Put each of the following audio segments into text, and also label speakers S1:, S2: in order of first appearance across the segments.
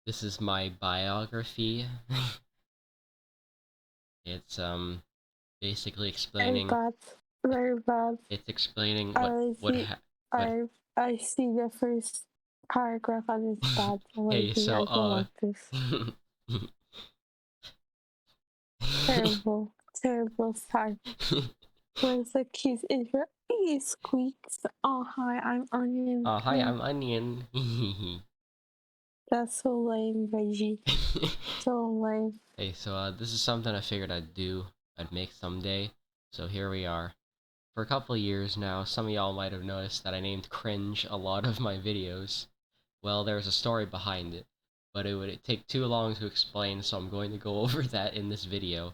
S1: This is my biography. It's basically
S2: Very
S1: explaining.
S2: bad. Very bad.
S1: It's explaining
S2: I
S1: what
S2: see.
S1: ha what.
S2: I see the first paragraph and it's bad
S1: Hey,
S2: already.
S1: so
S2: I don't like this. Terrible, terrible start. Where's the kiss? Is your ear squeaks? Oh hi, I'm Onion.
S1: Oh, hi, I'm Onion.
S2: That's so lame, Reggie. So lame.
S1: Hey, so this is something I figured I'd make someday. So here we are. For a couple of years now, some of y'all might have noticed that I named cringe a lot of my videos. Well, there's a story behind it, but it would take too long to explain, so I'm going to go over that in this video.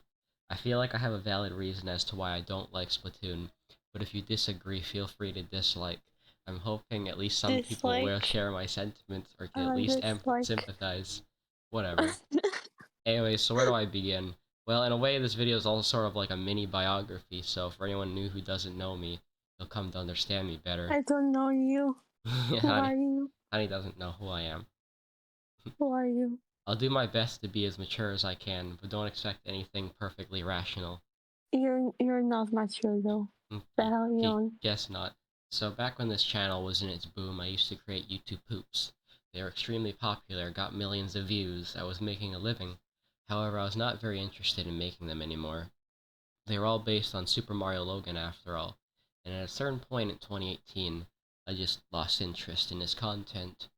S1: I feel like I have a valid reason as to why I don't like Splatoon, but if you disagree, feel free to dislike. I'm hoping at least some people will
S2: Dislike.
S1: share my sentiments or can at least
S2: Dislike.
S1: sympathize. Whatever. Anyway, so where do I begin? Well, in a way, this video is also sort of like a mini biography, so for anyone new who doesn't know me, they'll come to understand me better.
S2: I don't know you. Who
S1: Honey,
S2: are you?
S1: Honey doesn't know who I am.
S2: Who are you?
S1: I'll do my best to be as mature as I can, but don't expect anything perfectly rational.
S2: You're not mature though. The hell you on?
S1: Guess not. So back when this channel was in its boom, I used to create YouTube poops. They were extremely popular, got millions of views, I was making a living. However, I was not very interested in making them anymore. They were all based on Super Mario Logan after all, and at a certain point in 2018, I just lost interest in his content.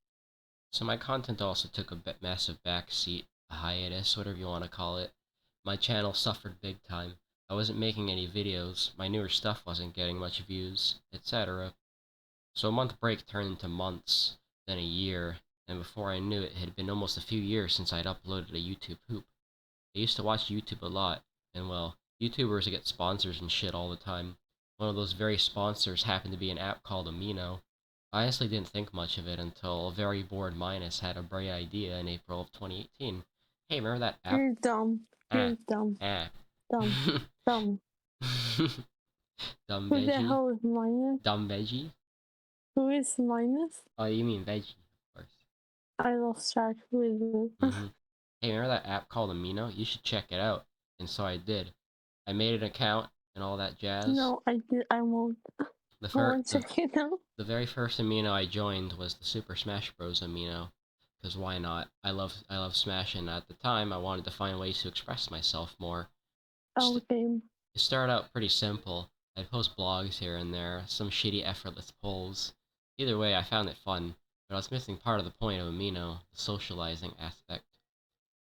S1: So my content also took a massive backseat, a hiatus, whatever you want to call it. My channel suffered big time. I wasn't making any videos, my newer stuff wasn't getting much views, etc. So a month break turned into months, then a year, and before I knew it, it had been almost a few years since I'd uploaded a YouTube poop. I used to watch YouTube a lot, and well, YouTubers get sponsors and shit all the time. One of those very sponsors happened to be an app called Amino. I honestly didn't think much of it until a very bored Minus had a bright idea in April of 2018. Hey, remember that app?
S2: You're dumb.
S1: Ah,
S2: You're dumb.
S1: ah.
S2: Dumb. Dumb.
S1: Dumb
S2: Who the
S1: veggie?
S2: hell is Minus?
S1: Dumb veggie?
S2: Who is Minus?
S1: Oh, you mean veggie, of course.
S2: I lost track. Who is it?
S1: Hey, remember that app called Amino? You should check it out. And so I did. I made an account and all that jazz.
S2: No, I did. I won't.
S1: The
S2: I
S1: first,
S2: won't check it out.
S1: the very first Amino I joined was the Super Smash Bros. Amino, because why not? I love Smash, and at the time I wanted to find ways to express myself more.
S2: Oh, game.
S1: It started out pretty simple. I'd post blogs here and there, some shitty effortless polls. Either way, I found it fun, but I was missing part of the point of Amino, the socializing aspect.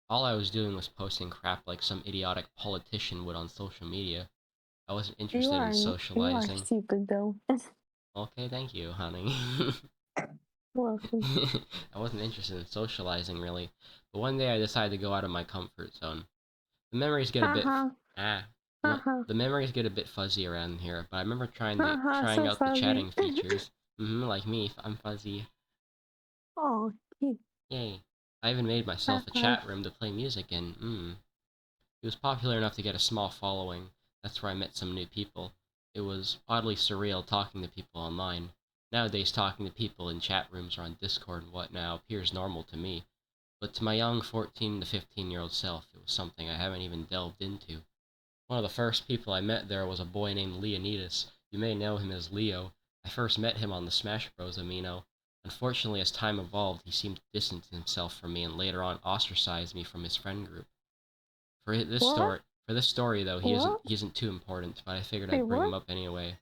S1: All I was doing was posting crap like some idiotic politician would on social media. I wasn't interested in
S2: You are
S1: socializing.
S2: stupid though.
S1: Okay, thank you, honey.
S2: Welcome.
S1: I wasn't interested in socializing really, but one day I decided to go out of my comfort zone. The memories get a bit ah the memories get a bit fuzzy around here, but I remember trying
S2: So
S1: out the
S2: fuzzy.
S1: chatting features. Like me, I'm fuzzy.
S2: Oh, cute.
S1: Yay! I even made myself a chat room to play music in. It was popular enough to get a small following. That's where I met some new people. It was oddly surreal talking to people online. Nowadays, talking to people in chat rooms or on Discord and what now appears normal to me. But to my young 14 to 15-year-old self, it was something I haven't even delved into. One of the first people I met there was a boy named Leonidas. You may know him as Leo. I first met him on the Smash Bros. Amino. Unfortunately, as time evolved, he seemed to distance himself from me and later on ostracized me from his friend group. For this
S2: What?
S1: story, for this story though, he isn't too important, but I figured I'd bring him up anyway.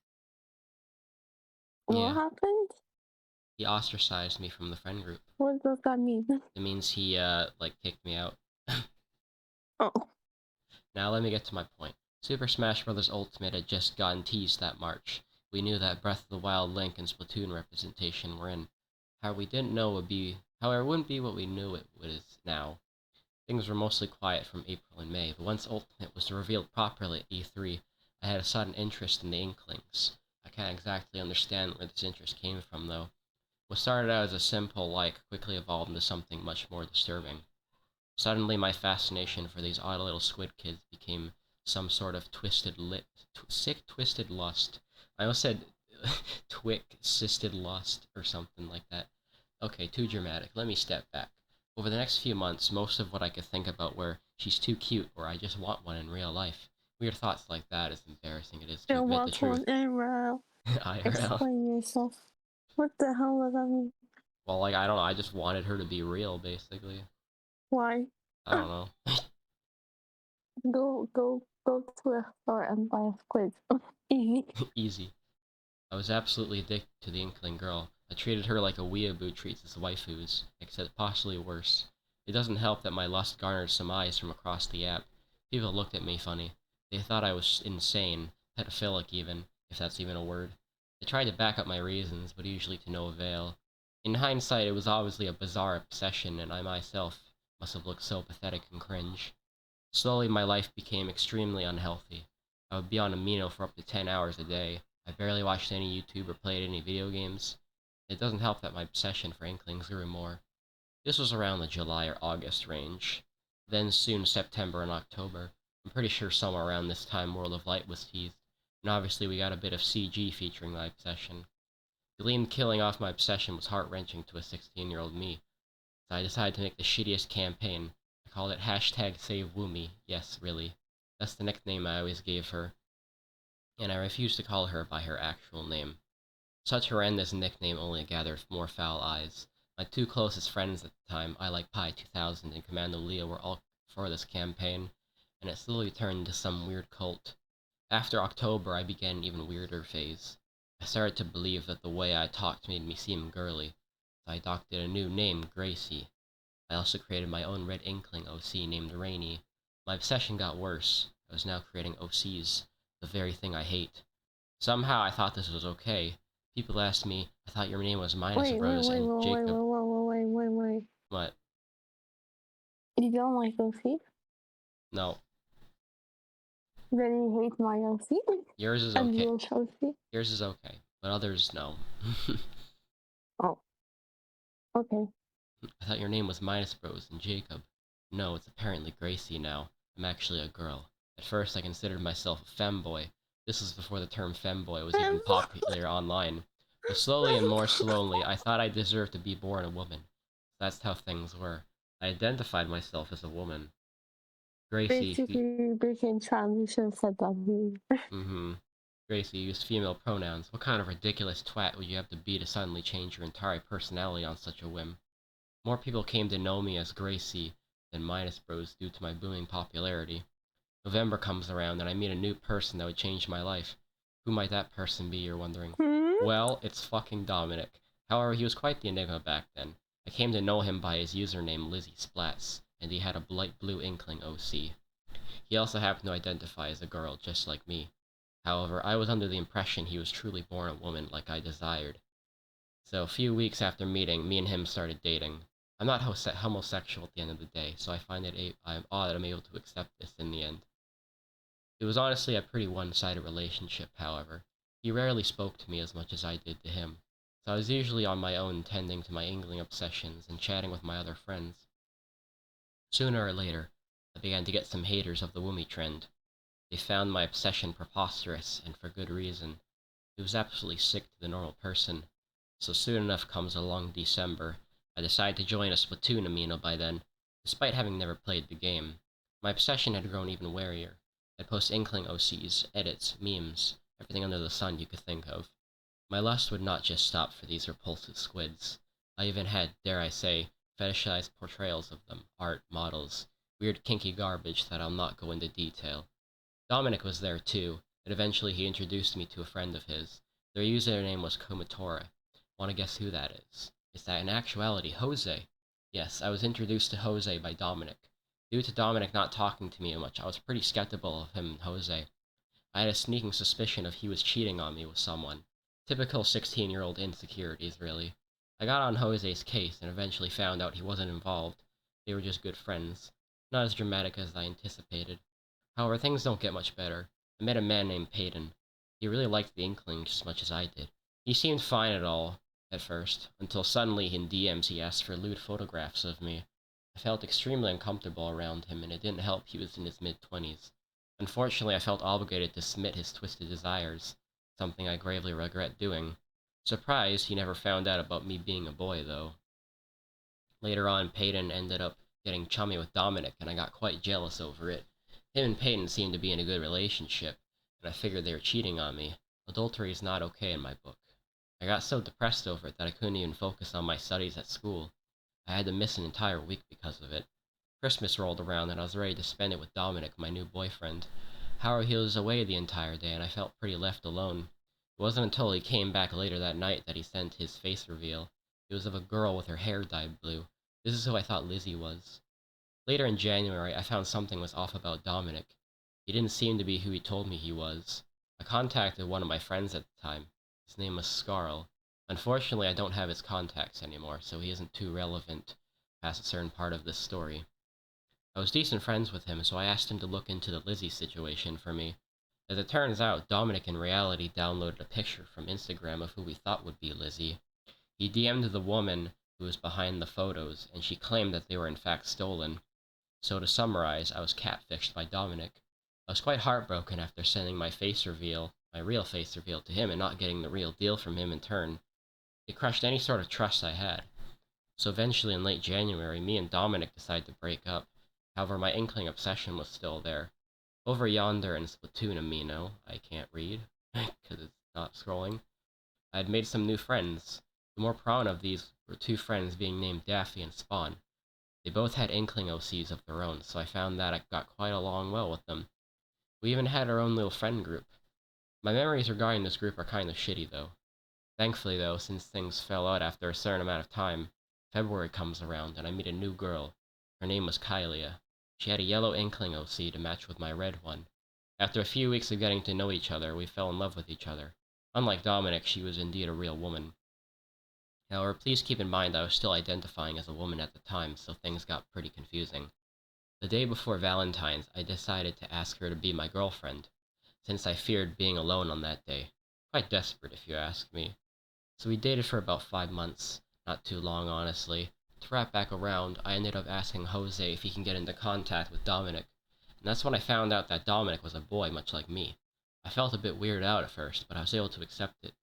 S2: What happened?
S1: He ostracized me from the friend group.
S2: What does that mean?
S1: It means he like kicked me out.
S2: Oh.
S1: Now let me get to my point. Super Smash Bros. Ultimate had just gotten teased that March. We knew that Breath of the Wild, Link, and Splatoon representation were in. However, it wouldn't be what we knew it was now. Things were mostly quiet from April and May, but once Ultimate was revealed properly at E3, I had a sudden interest in the Inklings. I can't exactly understand where this interest came from, though. What started out as a simple like quickly evolved into something much more disturbing. Suddenly, my fascination for these odd little squid kids became some sort of sick, twisted lust. I almost said twick, sisted lust, or something like that. Okay, too dramatic. Let me step back. Over the next few months, most of what I could think about were she's too cute or I just want one in real life. Weird thoughts like that, as embarrassing it is to
S2: There
S1: admit the
S2: was
S1: truth.
S2: one IRL.
S1: IRL.
S2: Explain yourself. What the hell does that mean?
S1: Well, like, I don't know, I just wanted her to be real, basically.
S2: Why?
S1: I don't know.
S2: Go to a store and buy a squid. Easy.
S1: Easy. I was absolutely addicted to the Inkling girl. I treated her like a weeaboo treats his waifus, except possibly worse. It doesn't help that my lust garnered some eyes from across the app. People looked at me funny. They thought I was insane, pedophilic even, if that's even a word. I tried to back up my reasons, but usually to no avail. In hindsight, it was obviously a bizarre obsession, and I myself must have looked so pathetic and cringe. Slowly, my life became extremely unhealthy. I would be on amino for up to 10 hours a day. I barely watched any YouTube or played any video games. It doesn't help that my obsession for Inklings grew more. This was around the July or August range. Then soon September and October. I'm pretty sure somewhere around this time World of Light was teased, and obviously we got a bit of CG featuring my obsession. Gleam killing off my obsession was heart-wrenching to a 16-year-old me, so I decided to make the shittiest campaign. I called it hashtag Save Woomy. Yes, really. That's the nickname I always gave her, and I refused to call her by her actual name. Such horrendous nickname only gathered more foul eyes. My two closest friends at the time, I Like Pie 2000 and Commando Leo, were all for this campaign, and it slowly turned into some weird cult. After October, I began an even weirder phase. I started to believe that the way I talked made me seem girly, so I adopted a new name, Gracie. I also created my own red inkling OC named Rainy. My obsession got worse. I was now creating OCs, the very thing I hate. Somehow I thought this was okay. People asked me, I thought your name was Minus
S2: Wait, wait,
S1: Bros
S2: wait,
S1: and
S2: wait, wait,
S1: Jacob.
S2: wait, wait, wait, wait.
S1: What?
S2: You don't like OC?
S1: No.
S2: Then you hate my OC?
S1: Yours is
S2: And
S1: okay.
S2: your OC?
S1: Yours is okay, but others no.
S2: Oh, okay.
S1: I thought your name was Minus Bros and Jacob. No, it's apparently Gracie now. I'm actually a girl. At first I considered myself a femboy. This was before the term femboy was even popular online. But slowly and more slowly, I thought I deserved to be born a woman. That's how things were. I identified myself as a woman. Gracie,
S2: Basically, became trans. You should have said that.
S1: Gracie used female pronouns. What kind of ridiculous twat would you have to be to suddenly change your entire personality on such a whim? More people came to know me as Gracie than Minus Bros due to my booming popularity. November comes around and I meet a new person that would change my life. Who might that person be, you're wondering? Well, it's fucking Dominic. However, he was quite the enigma back then. I came to know him by his username Lizzie Splats, and he had a light blue inkling OC. He also happened to identify as a girl, just like me. However, I was under the impression he was truly born a woman like I desired. So a few weeks after meeting, me and him started dating. I'm not homosexual at the end of the day, so I find it I'm odd that I'm able to accept this in the end. It was honestly a pretty one-sided relationship, however. He rarely spoke to me as much as I did to him, so I was usually on my own tending to my Ingling obsessions and chatting with my other friends. Sooner or later, I began to get some haters of the Woomy trend. They found my obsession preposterous, and for good reason. It was absolutely sick to the normal person. So soon enough comes along December. I decide to join a Splatoon amino by then, despite having never played the game. My obsession had grown even warier. I'd post Inkling OCs, edits, memes, everything under the sun you could think of. My lust would not just stop for these repulsive squids. I even had, dare I say, fetishized portrayals of them, art, models, weird kinky garbage that I'll not go into detail. Dominic was there too, and eventually he introduced me to a friend of his. Their username was Kumatora. Wanna guess who that is? Is that in actuality Jose? Yes, I was introduced to Jose by Dominic. Due to Dominic not talking to me much, I was pretty skeptical of him and Jose. I had a sneaking suspicion of he was cheating on me with someone. Typical 16-year-old insecurities, really. I got on Jose's case and eventually found out he wasn't involved. They were just good friends. Not as dramatic as I anticipated. However, things don't get much better. I met a man named Peyton. He really liked the Inkling just as much as I did. He seemed fine at first, until suddenly in DMs he asked for lewd photographs of me. I felt extremely uncomfortable around him, and it didn't help he was in his mid-20s. Unfortunately, I felt obligated to submit his twisted desires, something I gravely regret doing. Surprised, he never found out about me being a boy, though. Later on, Peyton ended up getting chummy with Dominic, and I got quite jealous over it. Him and Peyton seemed to be in a good relationship, and I figured they were cheating on me. Adultery is not okay in my book. I got so depressed over it that I couldn't even focus on my studies at school. I had to miss an entire week because of it. Christmas rolled around and I was ready to spend it with Dominic, my new boyfriend. However, he was away the entire day and I felt pretty left alone. It wasn't until he came back later that night that he sent his face reveal. It was of a girl with her hair dyed blue. This is who I thought Lizzie was. Later in January, I found something was off about Dominic. He didn't seem to be who he told me he was. I contacted one of my friends at the time. His name was Scarl. Unfortunately, I don't have his contacts anymore, so he isn't too relevant past a certain part of this story. I was decent friends with him, so I asked him to look into the Lizzie situation for me. As it turns out, Dominic in reality downloaded a picture from Instagram of who we thought would be Lizzie. He DM'd the woman who was behind the photos, and she claimed that they were in fact stolen. So to summarize, I was catfished by Dominic. I was quite heartbroken after sending my real face reveal to him and not getting the real deal from him in turn. It crushed any sort of trust I had. So eventually in late January, me and Dominic decided to break up. However, my inkling obsession was still there. Over yonder in Splatoon Amino, I can't read, because it's not scrolling, I had made some new friends. The more prominent of these were two friends being named Daffy and Spawn. They both had inkling OCs of their own, so I found that I got quite along well with them. We even had our own little friend group. My memories regarding this group are kind of shitty, though. Thankfully, though, since things fell out after a certain amount of time, February comes around and I meet a new girl. Her name was Kylia. She had a yellow inkling OC to match with my red one. After a few weeks of getting to know each other, we fell in love with each other. Unlike Dominic, she was indeed a real woman. However, please keep in mind I was still identifying as a woman at the time, so things got pretty confusing. The day before Valentine's, I decided to ask her to be my girlfriend, since I feared being alone on that day. Quite desperate, if you ask me. So we dated for about 5 months. Not too long, honestly. To wrap back around, I ended up asking Jose if he can get into contact with Dominic, and that's when I found out that Dominic was a boy much like me. I felt a bit weirded out at first, but I was able to accept it.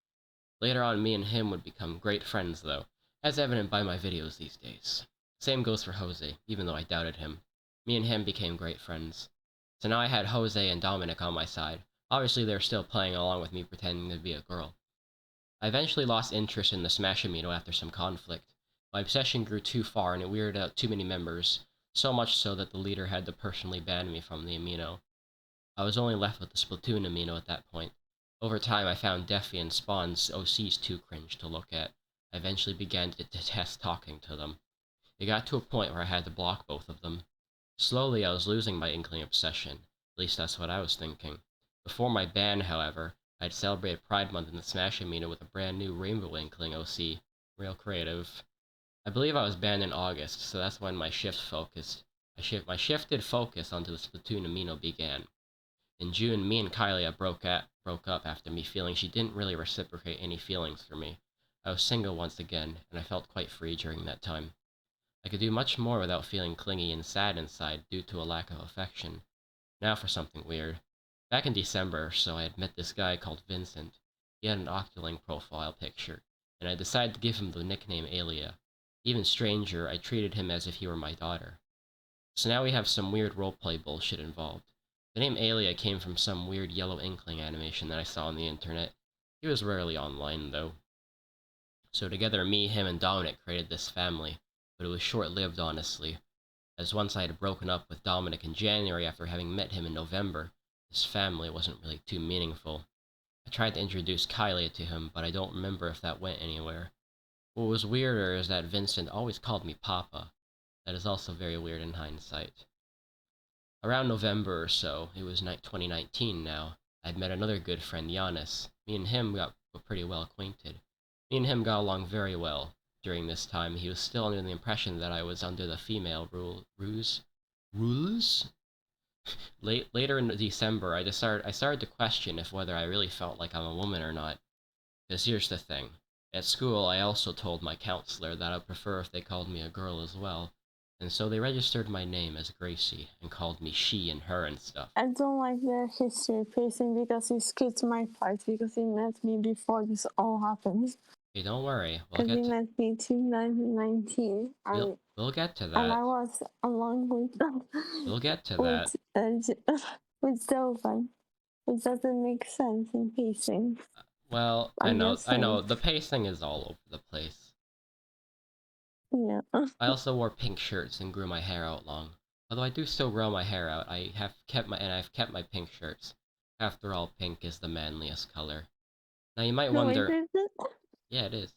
S1: Later on, me and him would become great friends, though, as evident by my videos these days. Same goes for Jose, even though I doubted him. Me and him became great friends. So now I had Jose and Dominic on my side. Obviously, they were still playing along with me pretending to be a girl. I eventually lost interest in the Smash Amino after some conflict. My obsession grew too far and it weirded out too many members, so much so that the leader had to personally ban me from the Amino. I was only left with the Splatoon Amino at that point. Over time, I found Defi and Spawn's OCs too cringe to look at. I eventually began to detest talking to them. It got to a point where I had to block both of them. Slowly, I was losing my inkling obsession. At least that's what I was thinking. Before my ban, however, I'd celebrated Pride Month in the Smash Arena with a brand new Rainbow Inkling OC. Real creative. I believe I was banned in August, so that's when my my shifted focus onto the Splatoon Amino began. In June, me and Kylie broke up after me feeling she didn't really reciprocate any feelings for me. I was single once again, and I felt quite free during that time. I could do much more without feeling clingy and sad inside due to a lack of affection. Now for something weird. Back in December or so, I had met this guy called Vincent. He had an Octoling profile picture, and I decided to give him the nickname Alia. Even stranger, I treated him as if he were my daughter. So now we have some weird roleplay bullshit involved. The name Alia came from some weird yellow inkling animation that I saw on the internet. He was rarely online, though. So together, me, him, and Dominic created this family, but it was short-lived, honestly, as once I had broken up with Dominic in January after having met him in November, this family wasn't really too meaningful. I tried to introduce Kylie to him, but I don't remember if that went anywhere. What was weirder is that Vincent always called me Papa. That is also very weird in hindsight. Around November or so, it was 2019 now, I'd met another good friend, Giannis. Me and him were pretty well acquainted. Me and him got along very well. During this time, he was still under the impression that I was under the female rules? Later in December, I started to question if whether I really felt like I'm a woman or not. Because here's the thing. At school, I also told my counselor that I'd prefer if they called me a girl as well, and so they registered my name as Gracie and called me she and her and stuff.
S2: I don't like the history person because he skipped my part because he met me before this all happened.
S1: Okay, don't worry.
S2: Because he met me 2019.
S1: We'll get to
S2: And
S1: that.
S2: I was along
S1: We'll get to that.
S2: with with Sylvan, which doesn't make sense in pacing.
S1: Well,
S2: I'm just
S1: I
S2: saying.
S1: know, the pacing is all over the place.
S2: Yeah.
S1: I also wore pink shirts and grew my hair out long. Although I do still grow my hair out, I've kept my pink shirts. After all, pink is the manliest color. Now you might
S2: No, it
S1: wonder,
S2: isn't.
S1: yeah, it is.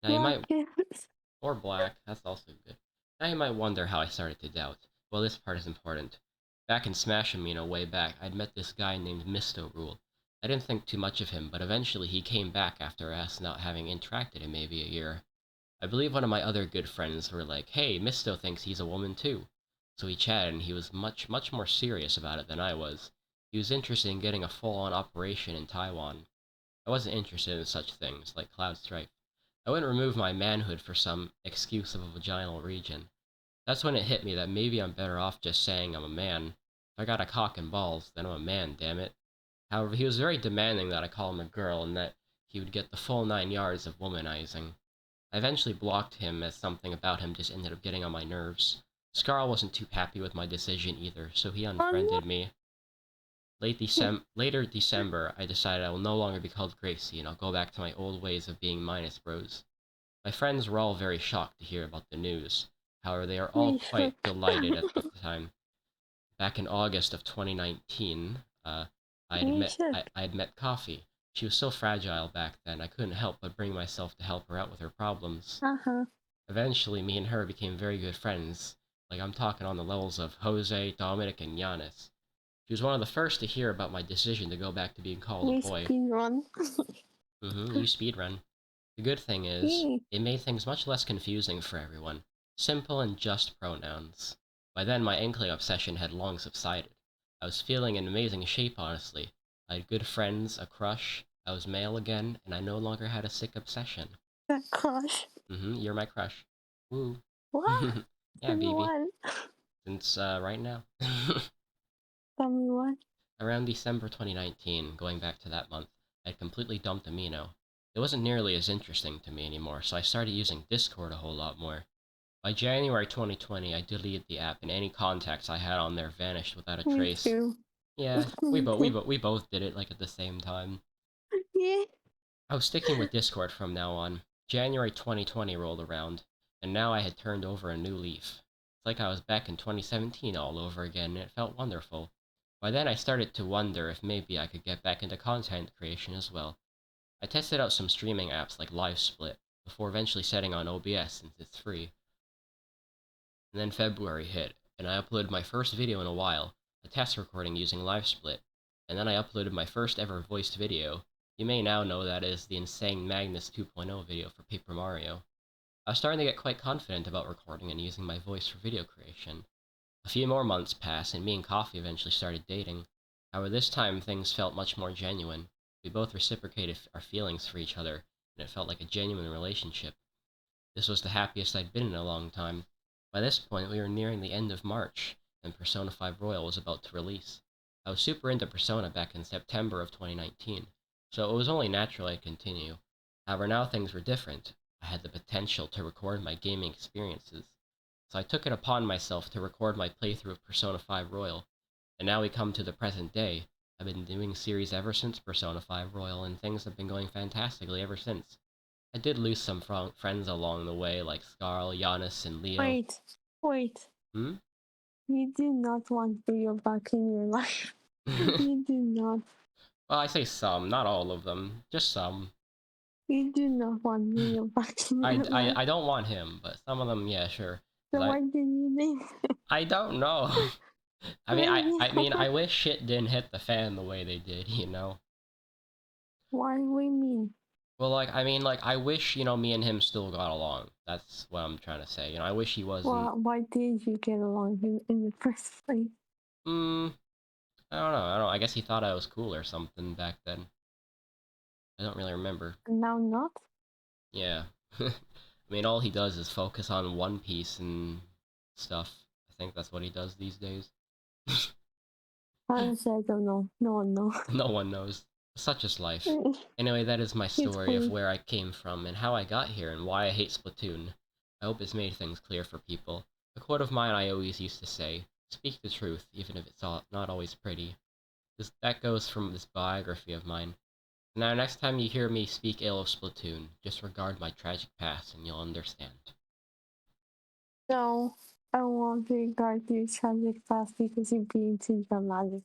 S1: Now you
S2: Black
S1: might,
S2: is.
S1: or black, that's also good. Now you might wonder how I started to doubt. Well, this part is important. Back in Smash Amino way back, I'd met this guy named Misto Rule. I didn't think too much of him, but eventually he came back after us not having interacted in maybe a year. I believe one of my other good friends were like, hey, Misto thinks he's a woman too. So we chatted and he was much more serious about it than I was. He was interested in getting a full-on operation in Taiwan. I wasn't interested in such things, like Cloud Strife. I wouldn't remove my manhood for some excuse of a vaginal region. That's when it hit me that maybe I'm better off just saying I'm a man. If I got a cock and balls, then I'm a man, damn it. However, he was very demanding that I call him a girl and that he would get the full 9 yards of womanizing. I eventually blocked him as something about him just ended up getting on my nerves. Scarl wasn't too happy with my decision either, so he
S2: Oh,
S1: unfriended me.
S2: no.
S1: Later December, I decided I will no longer be called Gracie and I'll go back to my old ways of being minus bros. My friends were all very shocked to hear about the news. However, they are all
S2: We
S1: quite
S2: shook.
S1: delighted at the time. Back in August of 2019,
S2: We shook.
S1: I had met Coffee. She was so fragile back then, I couldn't help but bring myself to help her out with her problems.
S2: Uh-huh.
S1: Eventually, me and her became very good friends. Like, I'm talking on the levels of Jose, Dominic, and Giannis. She was one of the first to hear about my decision to go back to being called a
S2: We
S1: boy.
S2: speed run.
S1: You speedrun. The good thing is,
S2: Yay.
S1: it made things much less confusing for everyone. Simple and just pronouns. By then, my inkling obsession had long subsided. I was feeling in amazing shape, honestly. I had good friends, a crush, I was male again, and I no longer had a sick obsession.
S2: That crush.
S1: You're my crush. Woo.
S2: What?
S1: Yeah,
S2: Tell me
S1: baby.
S2: what?
S1: Since right now.
S2: Tell me what?
S1: Around December 2019, going back to that month, I had completely dumped Amino. It wasn't nearly as interesting to me anymore, so I started using Discord a whole lot more. By January 2020, I deleted the app and any contacts I had on there vanished without a
S2: Me
S1: trace.
S2: too.
S1: Yeah,
S2: Me too.
S1: we both did it like at the same time.
S2: Yeah.
S1: I was sticking with Discord from now on. January 2020 rolled around, and now I had turned over a new leaf. It's like I was back in 2017 all over again, and it felt wonderful. By then I started to wonder if maybe I could get back into content creation as well. I tested out some streaming apps like LiveSplit, before eventually setting on OBS since it's free. And then February hit, and I uploaded my first video in a while, a test recording using LiveSplit. And then I uploaded my first ever voiced video. You may now know that as the Insane Magnus 2.0 video for Paper Mario. I was starting to get quite confident about recording and using my voice for video creation. A few more months passed, and me and Coffee eventually started dating. However, this time things felt much more genuine. We both reciprocated our feelings for each other, and it felt like a genuine relationship. This was the happiest I'd been in a long time. By this point, we were nearing the end of March, and Persona 5 Royal was about to release. I was super into Persona back in September of 2019, so it was only natural I'd continue. However, now things were different. I had the potential to record my gaming experiences. So I took it upon myself to record my playthrough of Persona 5 Royal, and now we come to the present day. I've been doing series ever since Persona 5 Royal, and things have been going fantastically ever since. I did lose some friends along the way, like Scarl, Giannis, and Leo.
S2: Wait. Wait.
S1: Hmm?
S2: You do not want Rio back in your life.
S1: Well,
S2: You do not.
S1: I say some, not all of them, just some.
S2: You do not want Rio back in your life.
S1: I don't want him, but some of them, yeah, sure.
S2: So
S1: 'Cause
S2: why did you name?
S1: I don't know.
S2: Maybe.
S1: I mean, I wish shit didn't hit the fan the way they did, you know?
S2: Why we mean?
S1: Well, like, I wish, me and him still got along. That's what I'm trying to say. I wish he wasn't.
S2: Why did you get along in the first place?
S1: Hmm, I don't know. I don't know. I guess he thought I was cool or something back then. I don't really remember.
S2: And now not?
S1: Yeah. I mean, all he does is focus on One Piece and stuff. I think that's what he does these days.
S2: Honestly, I don't know. No one knows.
S1: No one knows. Such is life. Anyway, that is my
S2: It's
S1: story of
S2: weird.
S1: where I came from and how I got here and why I hate Splatoon. I hope it's made things clear for people. A quote of mine I always used to say, speak the truth, even if it's not always pretty. That goes from this biography of mine. Now, next time you hear me speak ill of Splatoon, just regard my tragic past and you'll understand.
S2: No, I won't regard your tragic past because you're being too dramatic.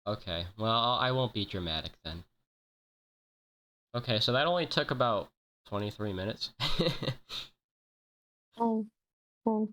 S1: Okay, well, I won't be dramatic then. Okay, so that only took about 23 minutes.
S2: Oh, oh.